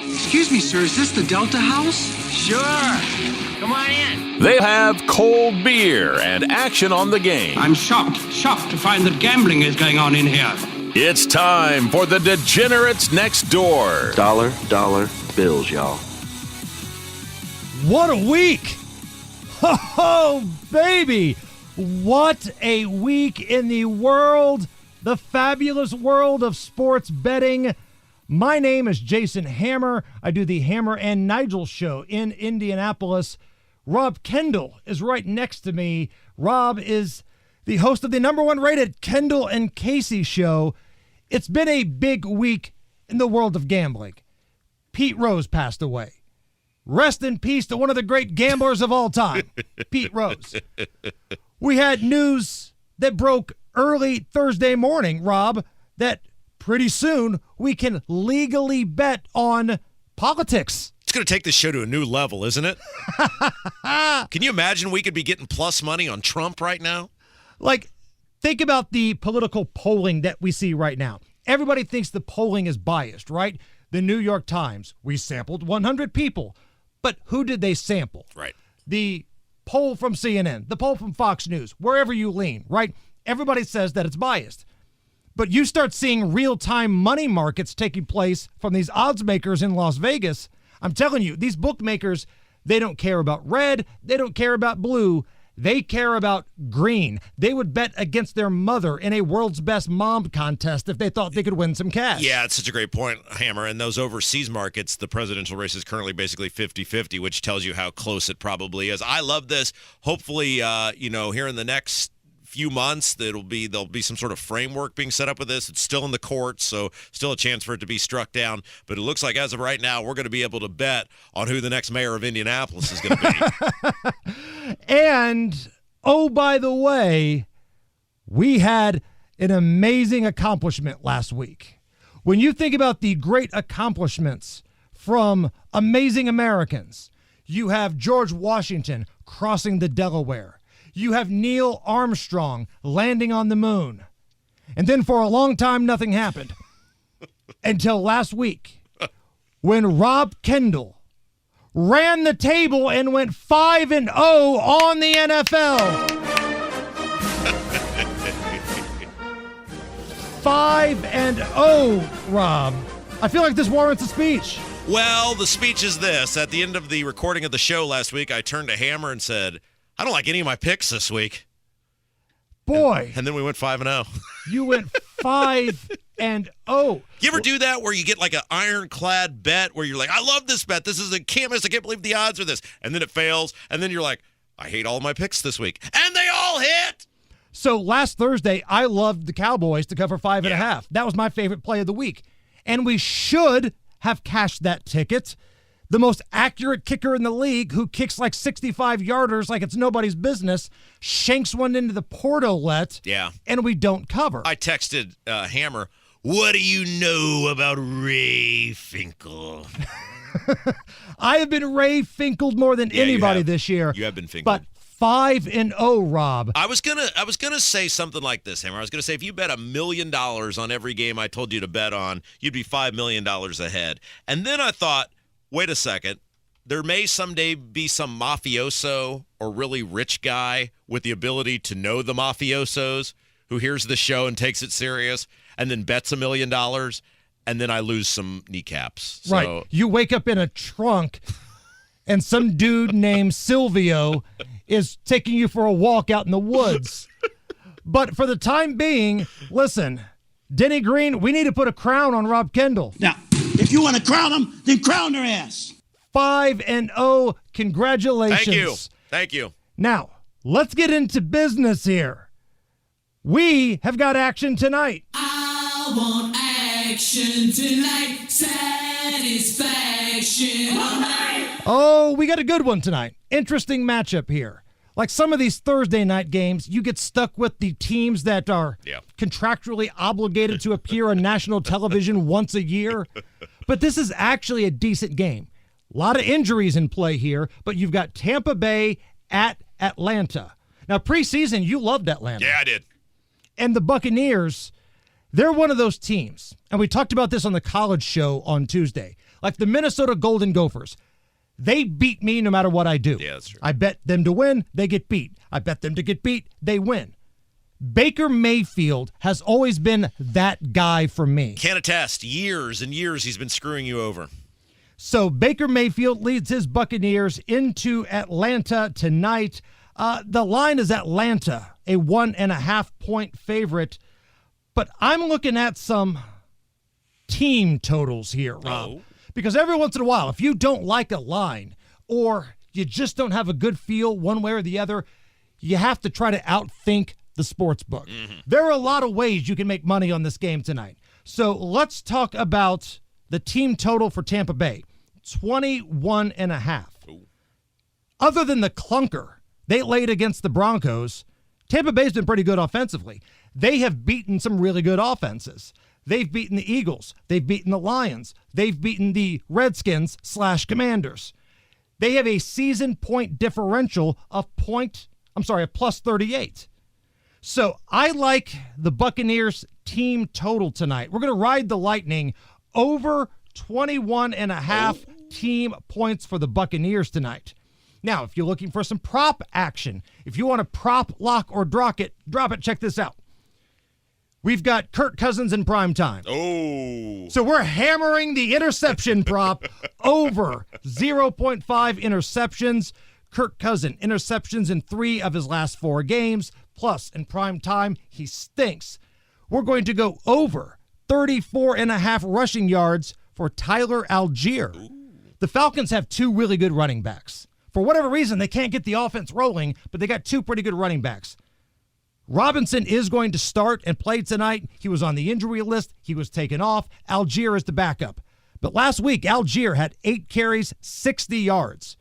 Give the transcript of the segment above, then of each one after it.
Excuse me, sir, is this the Delta House? Sure. Come on in. They have cold beer and action on the game. I'm shocked to find that gambling is going on in here. It's time for the Degenerates Next Door. Dollar bills, y'all. What a week! Oh, baby! What a week in the world, the fabulous world of sports betting. My name is Jason Hammer. I do the Hammer and Nigel show in Indianapolis. Rob Kendall is right next to me. Rob is the host of the number one rated Kendall and Casey show. It's been a big week in the world of gambling. Pete Rose passed away. Rest in peace to one of the great gamblers of all time, Pete Rose. We had news that broke early Thursday morning, Rob, that pretty soon we can legally bet on politics. It's going to take this show to a new level, isn't it? Can you imagine we could be getting plus money on Trump right now? Like, think about the political polling that we see right now. Everybody thinks the polling is biased, right? The New York Times, we sampled 100 people. But who did they sample? Right. The poll from CNN, the poll from Fox News, wherever you lean, right? Everybody says that it's biased. But you start seeing real-time money markets taking place from these odds makers in Las Vegas. I'm telling you, these bookmakers, they don't care about red. They don't care about blue. They care about green. They would bet against their mother in a world's best mom contest if they thought they could win some cash. Yeah, it's such a great point, Hammer. In those overseas markets, the presidential race is currently basically 50-50, which tells you how close it probably is. I love this. Hopefully, here in the next few months, there'll be some sort of framework being set up with this. It's still in the courts, so still a chance for it to be struck down. But it looks like as of right now, we're going to be able to bet on who the next mayor of Indianapolis is going to be. And, oh, by the way, we had an amazing accomplishment last week. When you think about the great accomplishments from amazing Americans, you have George Washington crossing the Delaware. You have Neil Armstrong landing on the moon. And then for a long time, nothing happened. Until last week, when Rob Kendall ran the table and went 5-0 on the NFL. 5-0, Rob. I feel like this warrants a speech. Well, the speech is this. At the end of the recording of the show last week, I turned to Hammer and said, I don't like any of my picks this week. Boy. And then we went 5-0. You went 5-0. You ever do that where you get like an ironclad bet where you're like, I love this bet. This is a can't miss. I can't believe the odds are this. And then it fails. And then you're like, I hate all my picks this week. And they all hit. So last Thursday, I loved the Cowboys to cover 5.5. Yeah. That was my favorite play of the week. And we should have cashed that ticket. The most accurate kicker in the league, who kicks like 65-yarders like it's nobody's business, shanks one into the portalet, and we don't cover. I texted Hammer, what do you know about Ray Finkel? I have been Ray Finkeled more than anybody this year. You have been Finkeled. But 5-0, Rob. I was gonna say something like this, Hammer. I was gonna say if you bet $1 million on every game I told you to bet on, you'd be $5 million ahead. And then I thought, wait a second, there may someday be some mafioso or really rich guy with the ability to know the mafiosos who hears the show and takes it serious and then bets $1 million, and then I lose some kneecaps. So, right. You wake up in a trunk and some dude named Silvio is taking you for a walk out in the woods. But for the time being, listen, Denny Green, we need to put a crown on Rob Kendall. Now, if you want to crown them, then crown their ass. 5-0. Congratulations. Thank you. Now, let's get into business here. We have got action tonight. I want action tonight. Satisfaction all night. Oh, we got a good one tonight. Interesting matchup here. Like some of these Thursday night games, you get stuck with the teams that are contractually obligated to appear on national television once a year. But this is actually a decent game. A lot of injuries in play here, but you've got Tampa Bay at Atlanta. Now, preseason, you loved Atlanta. Yeah, I did. And the Buccaneers, they're one of those teams. And we talked about this on the college show on Tuesday. Like the Minnesota Golden Gophers. They beat me no matter what I do. Yeah, that's true. I bet them to win, they get beat. I bet them to get beat, they win. Baker Mayfield has always been that guy for me. Can't attest. Years and years he's been screwing you over. So Baker Mayfield leads his Buccaneers into Atlanta tonight. The line is Atlanta, a 1.5-point favorite. But I'm looking at some team totals here, Rob. Oh. Because every once in a while, if you don't like a line or you just don't have a good feel one way or the other, you have to try to outthink the sports book. There are a lot of ways you can make money on this game tonight. So let's talk about the team total for Tampa Bay, 21.5. Other than the clunker they laid against the Broncos, Tampa Bay's been pretty good offensively. They have beaten some really good offenses. They've beaten the Eagles. They've beaten the Lions. They've beaten the Redskins/Commanders. They have a season point differential of plus 38. So I like the Buccaneers team total tonight. We're going to ride the Lightning over 21.5 team points for the Buccaneers tonight. Now, if you're looking for some prop action, if you want to prop, lock, or drop it, check this out. We've got Kirk Cousins in prime time. Oh. So we're hammering the interception prop over 0.5 interceptions. Kirk Cousins, interceptions in 3 of his last 4 games. Plus, in prime time, he stinks. We're going to go over 34.5 rushing yards for Tyler Algier. The Falcons have 2 really good running backs. For whatever reason, they can't get the offense rolling, but they got 2 pretty good running backs. Robinson is going to start and play tonight. He was on the injury list. He was taken off. Algier is the backup. But last week, Algier had 8 carries, 60 yards.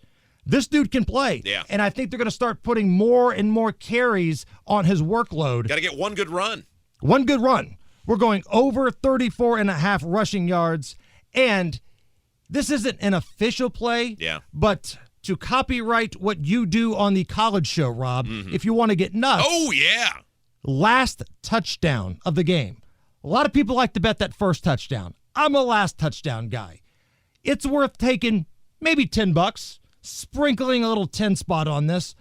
This dude can play. Yeah. And I think they're going to start putting more and more carries on his workload. Got to get one good run. One good run. We're going over 34.5 rushing yards. And this isn't an official play. Yeah. But to copyright what you do on the college show, Rob, if you want to get nuts. Oh, yeah. Last touchdown of the game. A lot of people like to bet that first touchdown. I'm a last touchdown guy. It's worth taking maybe $10, sprinkling a little 10 spot on this.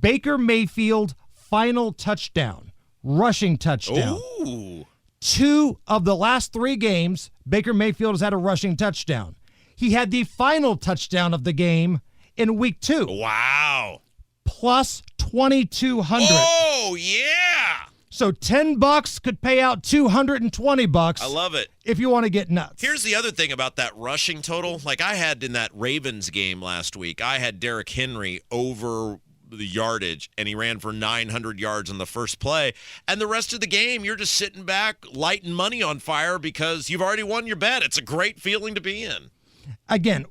Baker Mayfield, final touchdown, rushing touchdown. Ooh. 2 of the last 3 games, Baker Mayfield has had a rushing touchdown. He had the final touchdown of the game in week 2. Wow. Plus 2,200. Oh, yeah. So $10 could pay out $220. I love it. If you want to get nuts. Here's the other thing about that rushing total. Like I had in that Ravens game last week, I had Derrick Henry over the yardage, and he ran for 900 yards on the first play. And the rest of the game, you're just sitting back, lighting money on fire because you've already won your bet. It's a great feeling to be in. Again,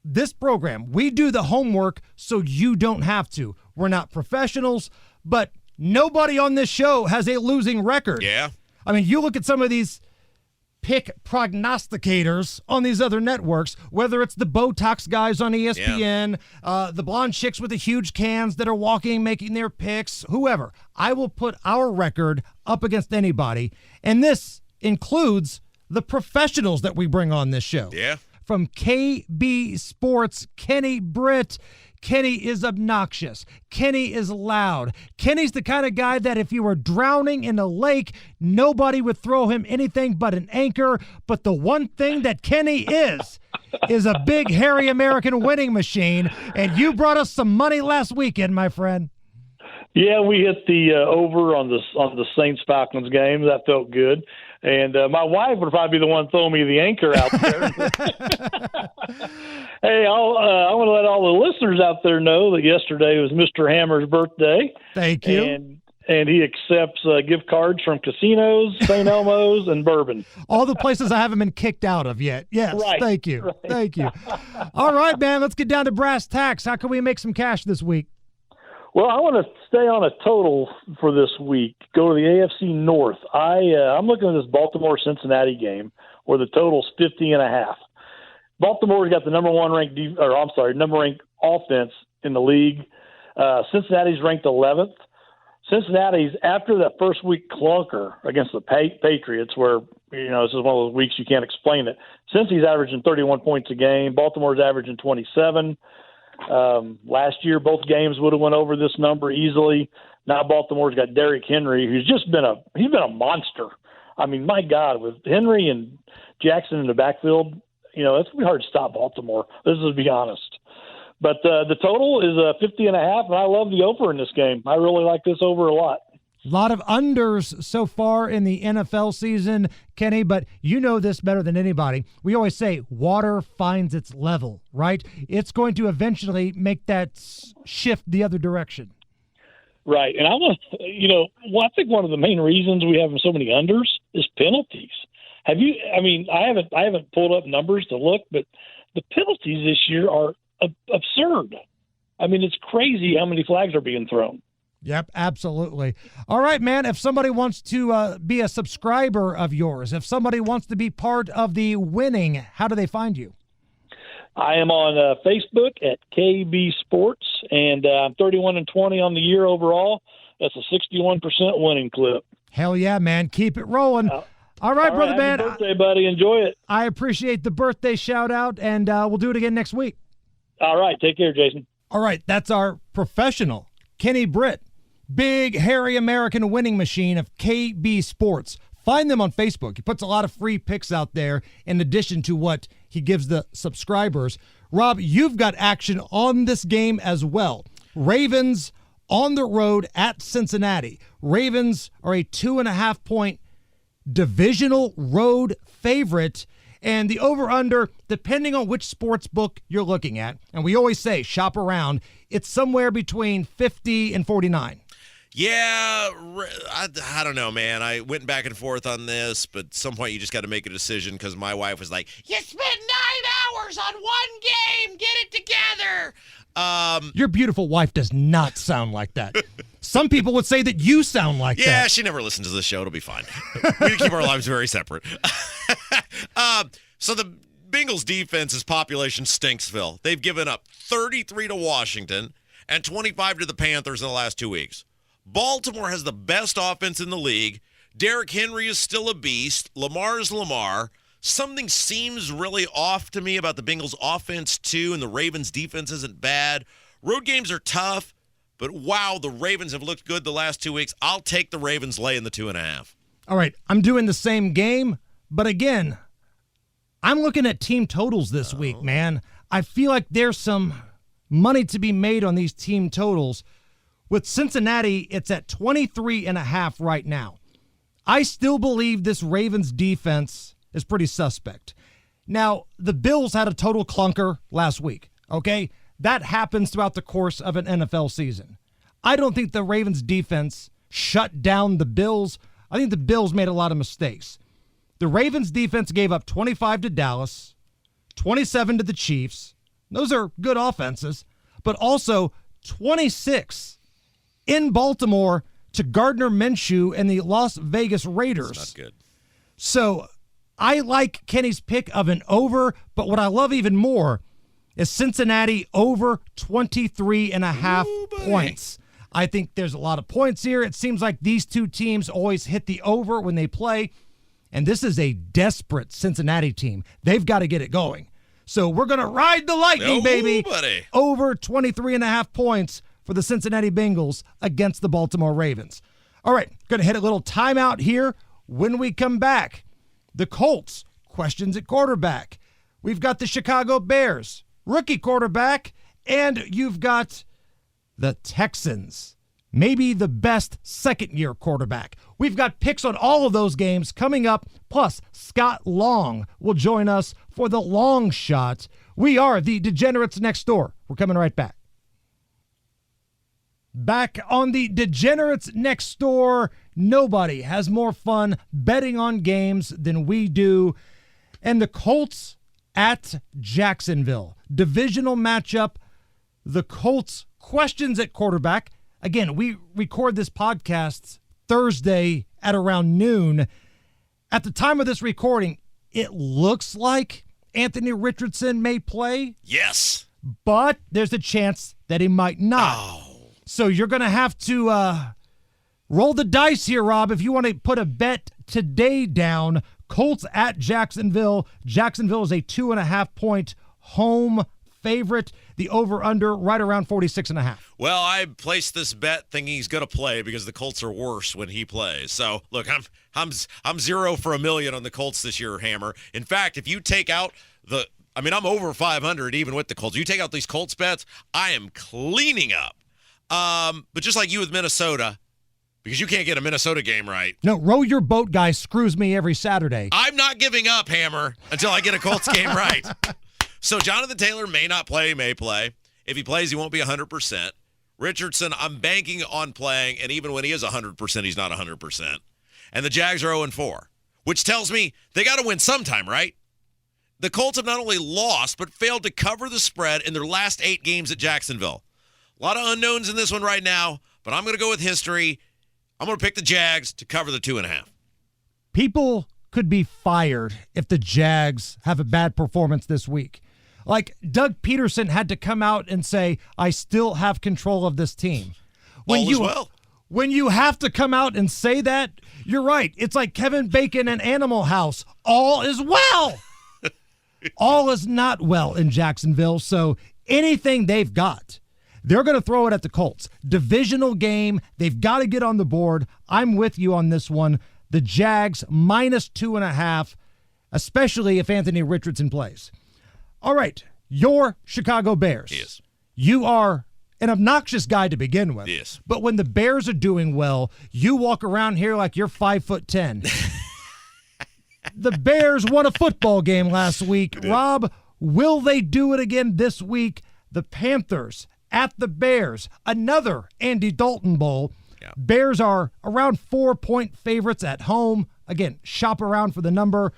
this program, we do the homework so you don't have to. We're not professionals, but nobody on this show has a losing record. Yeah. I mean, you look at some of these pick prognosticators on these other networks, whether it's the Botox guys on ESPN, the blonde chicks with the huge cans that are walking, making their picks, whoever. I will put our record up against anybody, and this includes the professionals that we bring on this show. Yeah. From KB Sports, Kenny Britt. Kenny is obnoxious. Kenny is loud. Kenny's the kind of guy that if you were drowning in a lake, nobody would throw him anything but an anchor. But the one thing that Kenny is a big, hairy American winning machine. And you brought us some money last weekend, my friend. Yeah, we hit the over on the Saints-Falcons game. That felt good. And my wife would probably be the one throwing me the anchor out there. Hey, I want to let all the listeners out there know that yesterday was Mr. Hammer's birthday. Thank you. And he accepts gift cards from casinos, St. Elmo's, and Bourbon. All the places I haven't been kicked out of yet. Yes, right, thank you. right. Thank you. All right, man, let's get down to brass tacks. How can we make some cash this week? Well, I want to stay on a total for this week. Go to the AFC North. I'm looking at this Baltimore-Cincinnati game where the total's 50.5. Baltimore's got the number ranked offense in the league. Cincinnati's ranked 11th. Cincinnati's, after that first week clunker against the Patriots, where This is one of those weeks you can't explain it. Cincy's averaging 31 points a game. Baltimore's averaging 27. Last year, both games would have went over this number easily. Now Baltimore's got Derrick Henry, who's just been a monster. I mean, my God, with Henry and Jackson in the backfield, it's going to be hard to stop Baltimore. Let's just be honest. But the total is 50.5, and I love the over in this game. I really like this over a lot. A lot of unders so far in the NFL season, Kenny, but you know this better than anybody. We always say water finds its level, right? It's going to eventually make that shift the other direction. Right. And I think one of the main reasons we have so many unders is penalties. I haven't pulled up numbers to look, but the penalties this year are absurd. I mean, it's crazy how many flags are being thrown. Yep, absolutely. All right, man, if somebody wants to be a subscriber of yours, if somebody wants to be part of the winning, how do they find you? I am on Facebook at KB Sports, and I'm 31-20 on the year overall. That's a 61% winning clip. Hell yeah, man. Keep it rolling. All right, brother, man. Happy birthday, buddy. Enjoy it. I appreciate the birthday shout-out, and we'll do it again next week. All right. Take care, Jason. All right, that's our professional, Kenny Britt. Big, hairy American winning machine of KB Sports. Find them on Facebook. He puts a lot of free picks out there in addition to what he gives the subscribers. Rob, you've got action on this game as well. Ravens on the road at Cincinnati. Ravens are a 2.5-point divisional road favorite. And the over-under, depending on which sports book you're looking at, and we always say shop around, it's somewhere between 50 and 49. Yeah, I don't know, man. I went back and forth on this, but at some point you just got to make a decision because my wife was like, you spent 9 hours on one game. Get it together. Your beautiful wife does not sound like that. Some people would say that you sound like that. Yeah, she never listens to the show. It'll be fine. We keep our lives very separate. So the Bengals defense's population stinksville. They've given up 33 to Washington and 25 to the Panthers in the last 2 weeks. Baltimore has the best offense in the league. Derrick Henry is still a beast. Lamar's Lamar. Something seems really off to me about the Bengals offense, too, and the Ravens defense isn't bad. Road games are tough, but wow, the Ravens have looked good the last 2 weeks. I'll take the Ravens laying the 2.5. All right, I'm doing the same game, but again, I'm looking at team totals this week, man. I feel like there's some money to be made on these team totals. With Cincinnati, it's at 23.5 right now. I still believe this Ravens defense is pretty suspect. Now, the Bills had a total clunker last week, okay? That happens throughout the course of an NFL season. I don't think the Ravens defense shut down the Bills. I think the Bills made a lot of mistakes. The Ravens defense gave up 25 to Dallas, 27 to the Chiefs. Those are good offenses, but also 26 in Baltimore to Gardner Minshew and the Las Vegas Raiders. That's not good. So I like Kenny's pick of an over, but what I love even more is Cincinnati over 23.5 points. I think there's a lot of points here. It seems like these two teams always hit the over when they play, and this is a desperate Cincinnati team. They've got to get it going. So we're going to ride the lightning, baby. Buddy. Over 23.5 points for the Cincinnati Bengals against the Baltimore Ravens. All right, going to hit a little timeout here. When we come back, the Colts, questions at quarterback. We've got the Chicago Bears, rookie quarterback, and you've got the Texans, maybe the best second-year quarterback. We've got picks on all of those games coming up, plus Scott Long will join us for the long shot. We are the Degenerates Next Door. We're coming right back. Back on the Degenerates Next Door, nobody has more fun betting on games than we do. And the Colts at Jacksonville. Divisional matchup. The Colts, questions at quarterback. Again, we record this podcast Thursday at around noon. At the time of this recording, it looks like Anthony Richardson may play. Yes. But there's a chance that he might not. Oh. So you're going to have to roll the dice here, Rob, if you want to put a bet today down. Colts at Jacksonville. Jacksonville is a 2.5-point home favorite. The over-under right around 46.5. Well, I placed this bet thinking he's going to play because the Colts are worse when he plays. So, look, I'm 0 for $1 million on the Colts this year, Hammer. In fact, if you take out I'm over 500 even with the Colts. You take out these Colts bets, I am cleaning up. But just like you with Minnesota, because you can't get a Minnesota game right. No, row your boat guy screws me every Saturday. I'm not giving up, Hammer, until I get a Colts game right. So Jonathan Taylor may not play, may play. If he plays, he won't be 100%. Richardson, I'm banking on playing, and even when he is 100%, he's not 100%. And the Jags are 0-4, which tells me they got to win sometime, right? The Colts have not only lost, but failed to cover the spread in their last 8 games at Jacksonville. A lot of unknowns in this one right now, but I'm going to go with history. I'm going to pick the Jags to cover the 2.5. People could be fired if the Jags have a bad performance this week. Like, Doug Peterson had to come out and say, I still have control of this team. All is well. When you have to come out and say that, you're right. It's like Kevin Bacon and Animal House. All is well. All is not well in Jacksonville, so anything they've got, they're going to throw it at the Colts. Divisional game. They've got to get on the board. I'm with you on this one. The Jags minus 2.5, especially if Anthony Richardson plays. All right, your Chicago Bears. Yes. You are an obnoxious guy to begin with. Yes. But when the Bears are doing well, you walk around here like you're 5'10". The Bears won a football game last week. Rob, will they do it again this week? The Panthers at the Bears, another Andy Dalton Bowl. Yeah. Bears are around 4-point favorites at home. Again, shop around for the number.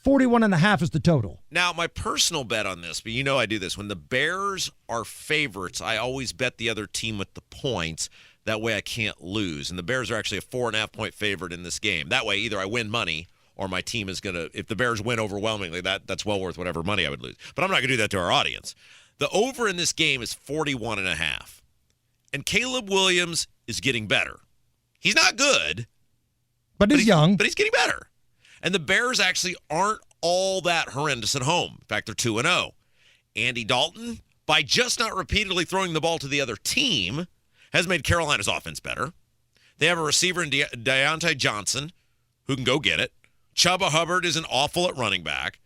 41.5 is the total. Now, my personal bet on this, but you know I do this. When the Bears are favorites, I always bet the other team with the points. That way I can't lose. And the Bears are actually a 4.5-point favorite in this game. That way either I win money or my team is going to, if the Bears win overwhelmingly, that's well worth whatever money I would lose. But I'm not going to do that to our audience. The over in this game is 41.5. And Caleb Williams is getting better. He's not good. But he's young. But he's getting better. And the Bears actually aren't all that horrendous at home. In fact, they're 2-0. Andy Dalton, by just not repeatedly throwing the ball to the other team, has made Carolina's offense better. They have a receiver in Deontay Johnson who can go get it. Chuba Hubbard isn't awful at running back.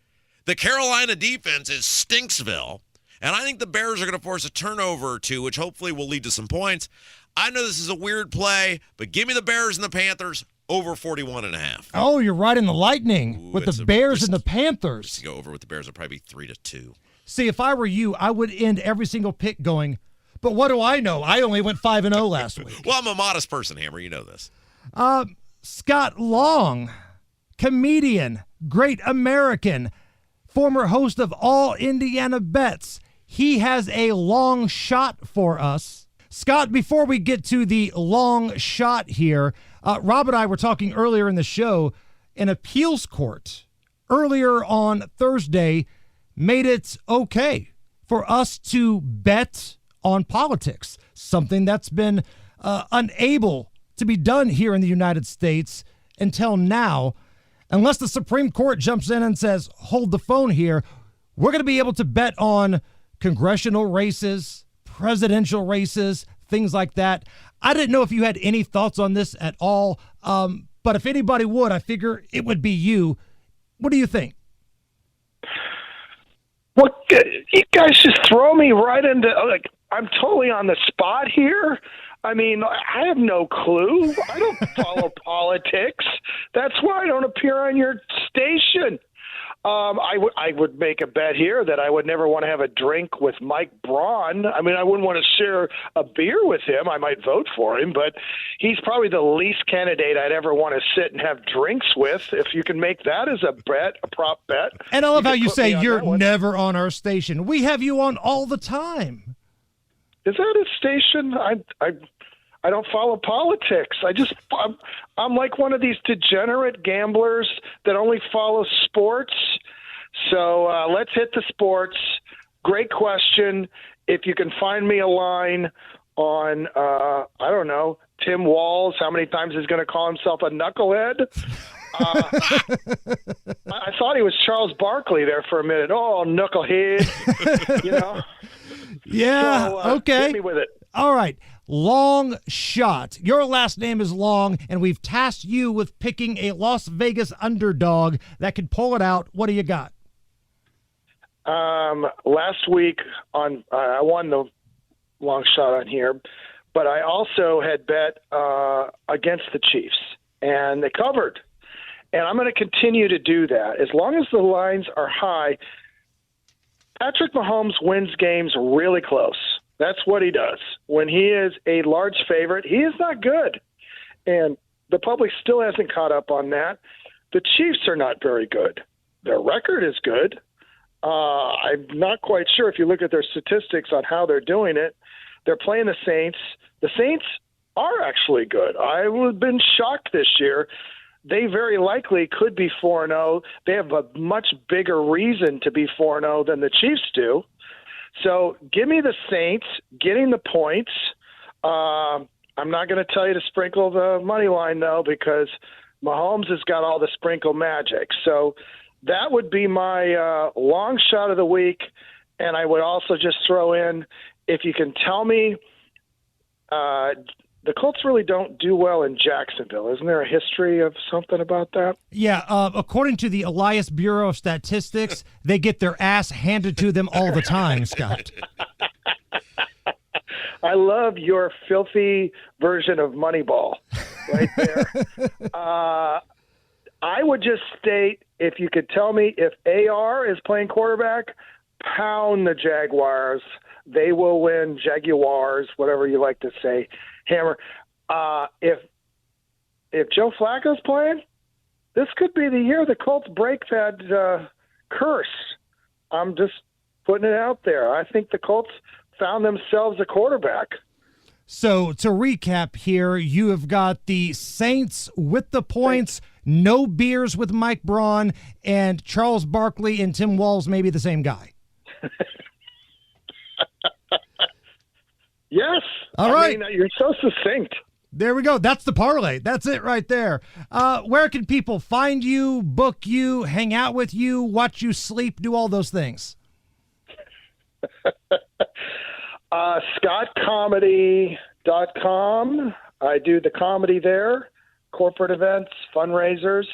The Carolina defense is Stinksville. And I think the Bears are going to force a turnover or two, which hopefully will lead to some points. I know this is a weird play, but give me the Bears and the Panthers over 41.5. Oh, you're riding the lightning with the Bears and the Panthers. To go over with the Bears would probably be 3-2. See, if I were you, I would end every single pick going, but what do I know? I only went 5-0 last week. Well, I'm a modest person, Hammer. You know this. Scott Long, comedian, great American, former host of All Indiana Bets. He has a long shot for us. Scott, before we get to the long shot here, Rob and I were talking earlier in the show. An appeals court earlier on Thursday made it okay for us to bet on politics, something that's been unable to be done here in the United States until now. Unless the Supreme Court jumps in and says, hold the phone here, we're going to be able to bet on congressional races, presidential races, things like that. I didn't know if you had any thoughts on this at all, but if anybody would, I figure it would be you. What do you think? Well, you guys just throw me right into, like, I'm totally on the spot here. I mean, I have no clue. I don't follow politics. That's why I don't appear on your station. I would make a bet here that I would never want to have a drink with Mike Braun. I mean, I wouldn't want to share a beer with him. I might vote for him, but he's probably the least candidate I'd ever want to sit and have drinks with. If you can make that as a bet, a prop bet. And I love how you say you're never on our station. We have you on all the time. Is that a station? I don't follow politics. I'm like one of these degenerate gamblers that only follow sports. So let's hit the sports. Great question. If you can find me a line on, I don't know, Tim Walz, how many times he's going to call himself a knucklehead, I thought he was Charles Barkley there for a minute. Oh, knucklehead. You know? Yeah, So, okay. hit me with it. All right. Long shot. Your last name is Long, and we've tasked you with picking a Las Vegas underdog that could pull it out. What do you got? Last week I won the long shot on here, but I also had bet against the Chiefs, and they covered. And I'm going to continue to do that. As long as the lines are high, Patrick Mahomes wins games really close. That's what he does. When he is a large favorite, he is not good. And the public still hasn't caught up on that. The Chiefs are not very good. Their record is good. I'm not quite sure if you look at their statistics on how they're doing it. They're playing the Saints. The Saints are actually good. I would have been shocked this year. They very likely could be 4-0. They have a much bigger reason to be 4-0 than the Chiefs do. So give me the Saints getting the points. I'm not going to tell you to sprinkle the money line, though, because Mahomes has got all the sprinkle magic. So that would be my long shot of the week. And I would also just throw in, if you can tell me, the Colts really don't do well in Jacksonville. Isn't there a history of something about that? Yeah, according to the Elias Bureau of Statistics, they get their ass handed to them all the time, Scott. I love your filthy version of Moneyball right there. I would just state, if you could tell me if AR is playing quarterback, pound the Jaguars. They will win. Jaguars, whatever you like to say. Hammer. If Joe Flacco's playing, this could be the year the Colts break that curse. I'm just putting it out there. I think the Colts found themselves a quarterback. So to recap here, you have got the Saints with the points, no beers with Mike Braun, and Charles Barkley and Tim Walz may be the same guy. Yes. All right. I mean, you're so succinct. There we go. That's the parlay. That's it right there. Where can people find you, book you, hang out with you, watch you sleep, do all those things? ScottComedy.com. I do the comedy there, corporate events, fundraisers.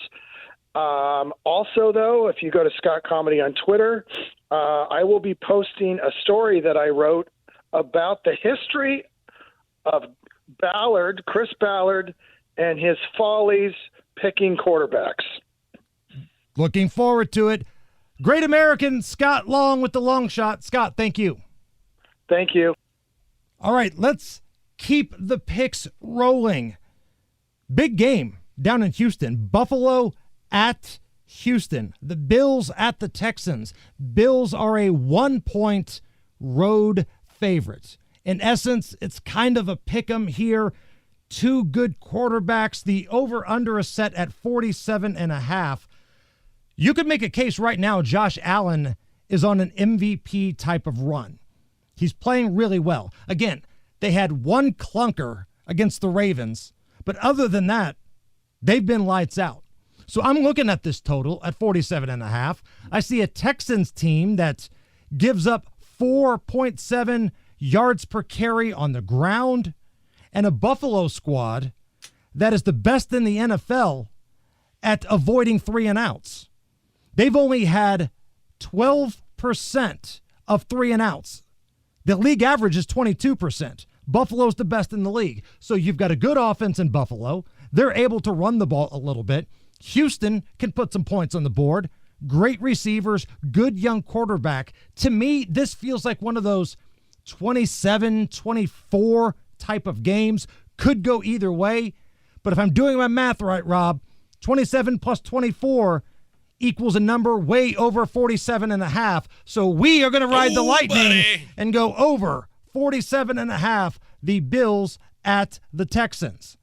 Also, though, if you go to Scott Comedy on Twitter, I will be posting a story that I wrote about the history of Chris Ballard, and his follies picking quarterbacks. Looking forward to it. Great American, Scott Long with the long shot. Scott, thank you. Thank you. All right, let's keep the picks rolling. Big game down in Houston. Buffalo at Houston. The Bills at the Texans. Bills are a 1-point road favorite. In essence, it's kind of a pick-em here. Two good quarterbacks. The over-under is set at 47.5. You could make a case right now Josh Allen is on an MVP type of run. He's playing really well. Again, they had one clunker against the Ravens, but other than that, they've been lights out. So I'm looking at this total at 47.5. I see a Texans team that gives up 4.7 yards per carry on the ground, and a Buffalo squad that is the best in the NFL at avoiding 3-and-outs. They've only had 12% of 3-and-outs. The league average is 22%. Buffalo's the best in the league. So you've got a good offense in Buffalo. They're able to run the ball a little bit. Houston can put some points on the board. Great receivers, good young quarterback. To me, this feels like one of those 27-24 type of games. Could go either way. But if I'm doing my math right, Rob, 27 plus 24 equals a number way over 47.5. So we are going to ride the lightning and go over 47.5. The Bills at the Texans.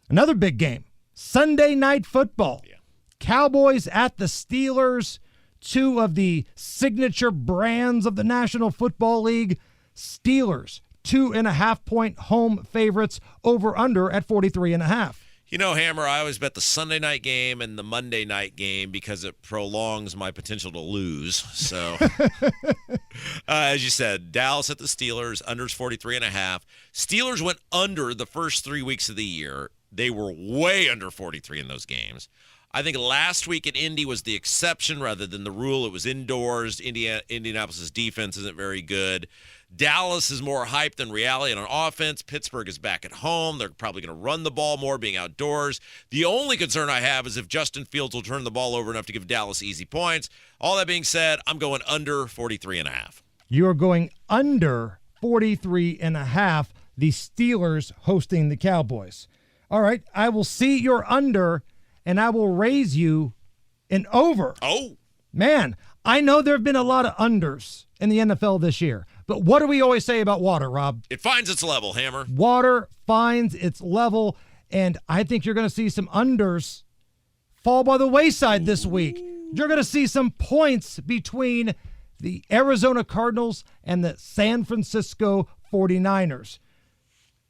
Another big game. Sunday Night Football. Yeah. Cowboys at the Steelers. Two of the signature brands of the National Football League. Steelers, 2.5-point home favorites, over under at 43.5. Hammer, I always bet the Sunday night game and the Monday night game because it prolongs my potential to lose. So, as you said, Dallas at the Steelers, unders 43.5. Steelers went under the first 3 weeks of the year. They were way under 43 in those games. I think last week at Indy was the exception rather than the rule. It was indoors. Indianapolis' defense isn't very good. Dallas is more hype than reality on offense. Pittsburgh is back at home. They're probably going to run the ball more being outdoors. The only concern I have is if Justin Fields will turn the ball over enough to give Dallas easy points. All that being said, I'm going under 43.5. You are going under 43.5, the Steelers hosting the Cowboys. All right, I will see your under, and I will raise you an over. Oh. Man, I know there have been a lot of unders in the NFL this year. But what do we always say about water, Rob? It finds its level, Hammer. Water finds its level, and I think you're going to see some unders fall by the wayside this week. You're going to see some points between the Arizona Cardinals and the San Francisco 49ers.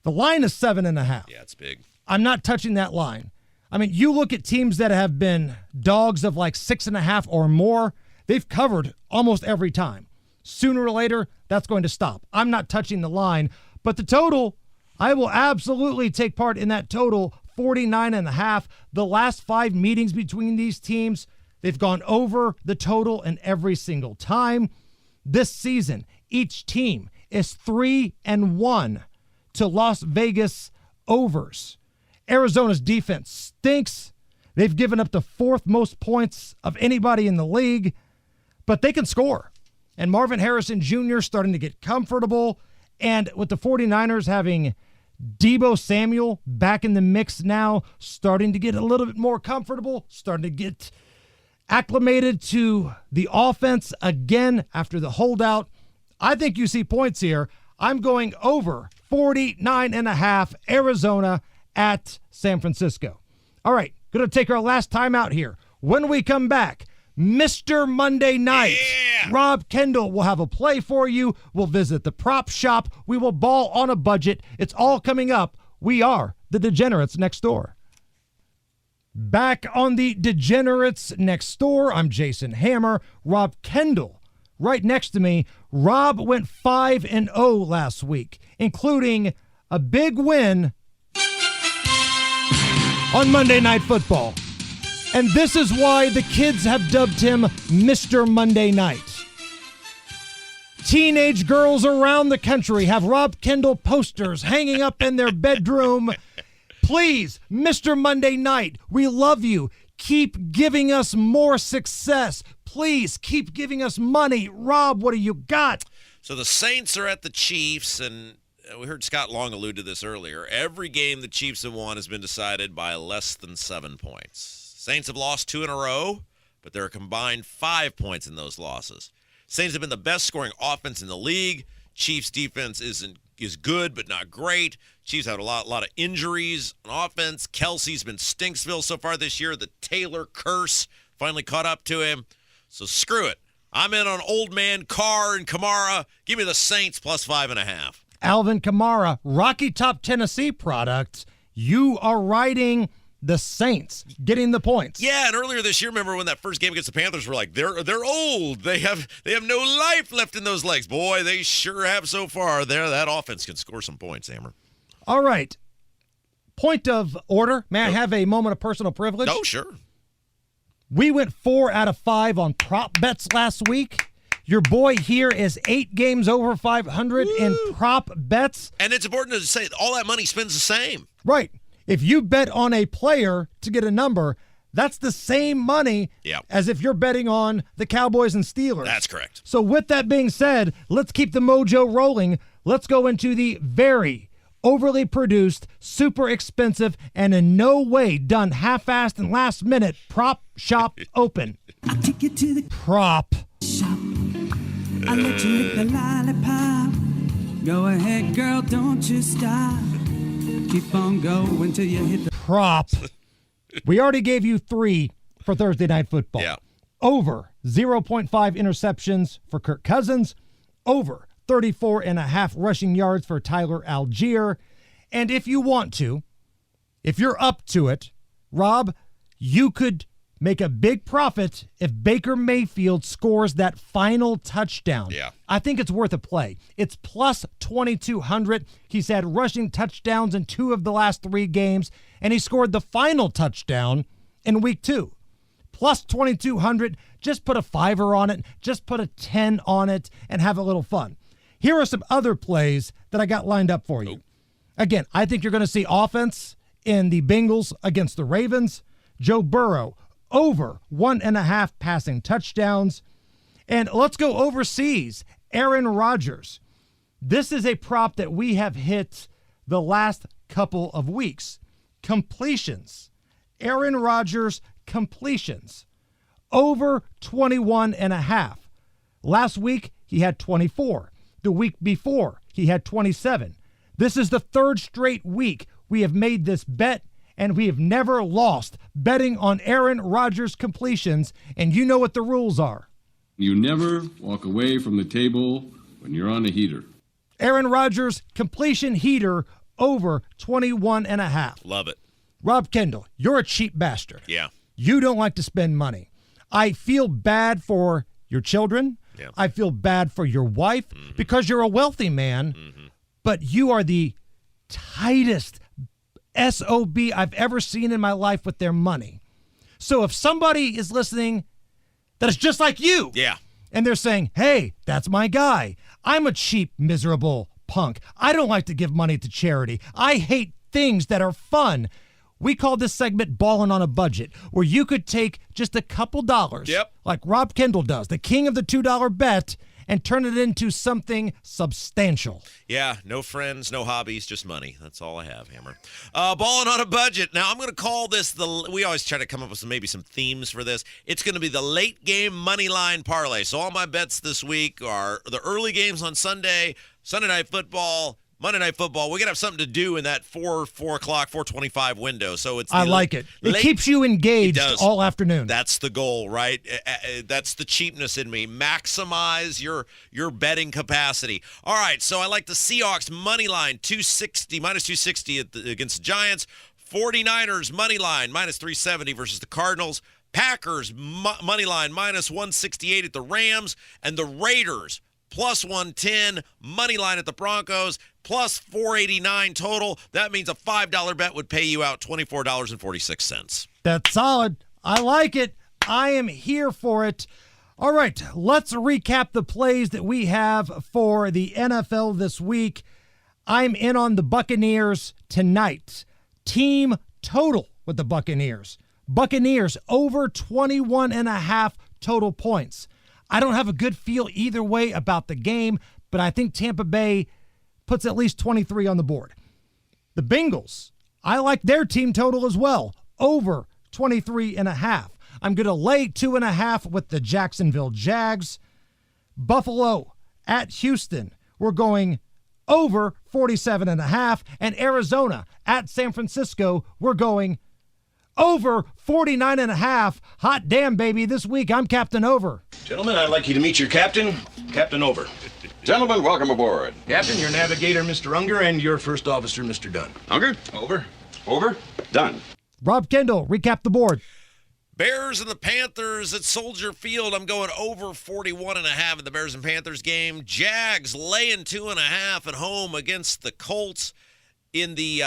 The line is 7.5. Yeah, it's big. I'm not touching that line. I mean, you look at teams that have been dogs of like 6.5 or more, they've covered almost every time. Sooner or later, that's going to stop. I'm not touching the line, but the total, I will absolutely take part in that total, 49.5. The last 5 meetings between these teams, they've gone over the total and every single time. This season, each team is 3-1 to Las Vegas overs. Arizona's defense stinks. They've given up the 4th most points of anybody in the league, but they can score. And Marvin Harrison Jr. starting to get comfortable. And with the 49ers having Deebo Samuel back in the mix now, starting to get a little bit more comfortable, starting to get acclimated to the offense again after the holdout. I think you see points here. I'm going over 49.5 Arizona at San Francisco. All right, going to take our last time out here. When we come back, Mr. Monday Night. Yeah. Rob Kendall will have a play for you. We'll visit the prop shop. We will ball on a budget. It's all coming up. We are the Degenerates Next Door. Back on the Degenerates Next Door, I'm Jason Hammer. Rob Kendall right next to me. Rob went 5-0 last week, including a big win on Monday Night Football. And this is why the kids have dubbed him Mr. Monday Night. Teenage girls around the country have Rob Kendall posters hanging up in their bedroom. Please, Mr. Monday Night, we love you. Keep giving us more success. Please keep giving us money. Rob, what do you got? So the Saints are at the Chiefs, and we heard Scott Long allude to this earlier. Every game the Chiefs have won has been decided by less than 7 points. Saints have lost 2 in a row, but there are combined 5 points in those losses. Saints have been the best scoring offense in the league. Chiefs defense is good, but not great. Chiefs had a lot of injuries on offense. Kelsey's been Stinksville so far this year. The Taylor curse finally caught up to him. So screw it. I'm in on old man Carr and Kamara. Give me the Saints plus 5.5. Alvin Kamara, Rocky Top Tennessee product. You are riding the Saints, getting the points. Yeah, and earlier this year, remember when that first game against the Panthers, were like, they're old. They have no life left in those legs. Boy, they sure have so far. That offense can score some points, Hammer. All right. Point of order. May I have a moment of personal privilege? Oh, sure. We went 4 out of 5 on prop bets last week. Your boy here is 8 games over 500 in prop bets. And it's important to say all that money spends the same. Right. If you bet on a player to get a number, that's the same money as if you're betting on the Cowboys and Steelers. That's correct. So with that being said, let's keep the mojo rolling. Let's go into the very overly produced, super expensive, and in no way done half-assed and last minute prop shop open. I take you to the Prop shop. I let you lick the lollipop. Go ahead, girl, don't you stop. Keep on going till you hit the prop. We already gave you 3 for Thursday Night Football. Yeah. Over 0.5 interceptions for Kirk Cousins. Over 34.5 rushing yards for Tyler Algier. And if you want to, if you're up to it, Rob, you could make a big profit if Baker Mayfield scores that final touchdown. Yeah. I think it's worth a play. It's plus 2,200. He's had rushing touchdowns in 2 of the last 3 games, and he scored the final touchdown in week 2. Plus 2,200. Just put a $5 on it. Just put a 10 on it and have a little fun. Here are some other plays that I got lined up for you. Again, I think you're going to see offense in the Bengals against the Ravens. Joe Burrow, over 1.5 passing touchdowns. And let's go overseas. Aaron Rodgers. This is a prop that we have hit the last couple of weeks. Completions. Aaron Rodgers completions. Over 21.5. Last week, he had 24. The week before, he had 27. This is the 3rd straight week we have made this bet, and we have never lost betting on Aaron Rodgers completions, and you know what the rules are. You never walk away from the table when you're on a heater. Aaron Rodgers completion heater over 21.5. Love it. Rob Kendall, you're a cheap bastard. Yeah. You don't like to spend money. I feel bad for your children. Yeah. I feel bad for your wife because you're a wealthy man, but you are the tightest SOB I've ever seen in my life with their money. So if somebody is listening that is just like you, yeah, and they're saying, hey, that's my guy. I'm a cheap, miserable punk. I don't like to give money to charity. I hate things that are fun. We call this segment Ballin' on a Budget, where you could take just a couple dollars, like Rob Kendall does, the king of the $2 bet, and turn it into something substantial. Yeah, no friends, no hobbies, just money. That's all I have, Hammer. Balling on a budget. Now, I'm going to call this we always try to come up with maybe some themes for this. It's going to be the late game money line parlay. So all my bets this week are the early games on Sunday, Sunday Night Football, Monday Night Football. We're going to have something to do in that 4 o'clock, 4:25 window. So it's I like it. It keeps you engaged all afternoon. That's the goal, right? That's the cheapness in me. Maximize your betting capacity. All right, so I like the Seahawks money line, minus 260 against the Giants. 49ers money line, minus 370 versus the Cardinals. Packers money line, minus 168 at the Rams. And the Raiders, plus 110, money line at the Broncos, plus 489 total. That means a $5 bet would pay you out $24.46. That's solid. I like it. I am here for it. All right, let's recap the plays that we have for the NFL this week. I'm in on the Buccaneers tonight. Team total with the Buccaneers. Buccaneers over 21.5 total points. I don't have a good feel either way about the game, but I think Tampa Bay puts at least 23 on the board. The Bengals, I like their team total as well, over 23.5. I'm going to lay 2.5 with the Jacksonville Jags. Buffalo at Houston, we're going over 47.5. And Arizona at San Francisco, we're going over 49.5. Hot damn, baby. This week, I'm Captain Over. Gentlemen, I'd like you to meet your captain, Captain Over. Gentlemen, welcome aboard. Captain, your navigator, Mr. Unger, and your first officer, Mr. Dunn. Unger? Over. Over. Done. Rob Kendall, recap the board. Bears and the Panthers at Soldier Field. I'm going over 41.5 in the Bears and Panthers game. Jags laying 2.5 at home against the Colts in the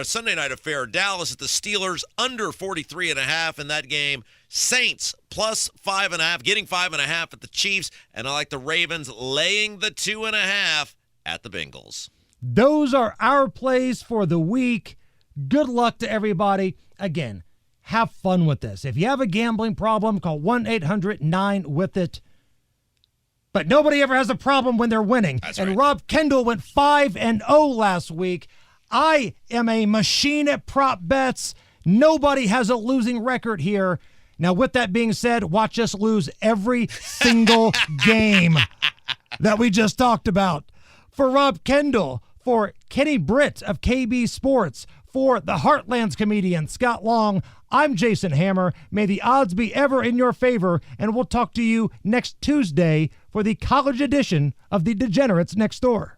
Sunday night affair. Dallas at the Steelers, under 43.5 in that game. Saints plus 5.5, getting 5.5 at the Chiefs, and I like the Ravens laying the 2.5 at the Bengals. Those are our plays for the week. Good luck to everybody. Again, have fun with this. If you have a gambling problem, call 1-800-9-WITH-IT. But nobody ever has a problem when they're winning. That's and right. Rob Kendall went 5-0 last week. I am a machine at prop bets. Nobody has a losing record here. Now, with that being said, watch us lose every single game that we just talked about. For Rob Kendall, for Kenny Britt of KB Sports, for the Heartlands comedian Scott Long, I'm Jason Hammer. May the odds be ever in your favor, and we'll talk to you next Tuesday for the college edition of the Degenerates Next Door.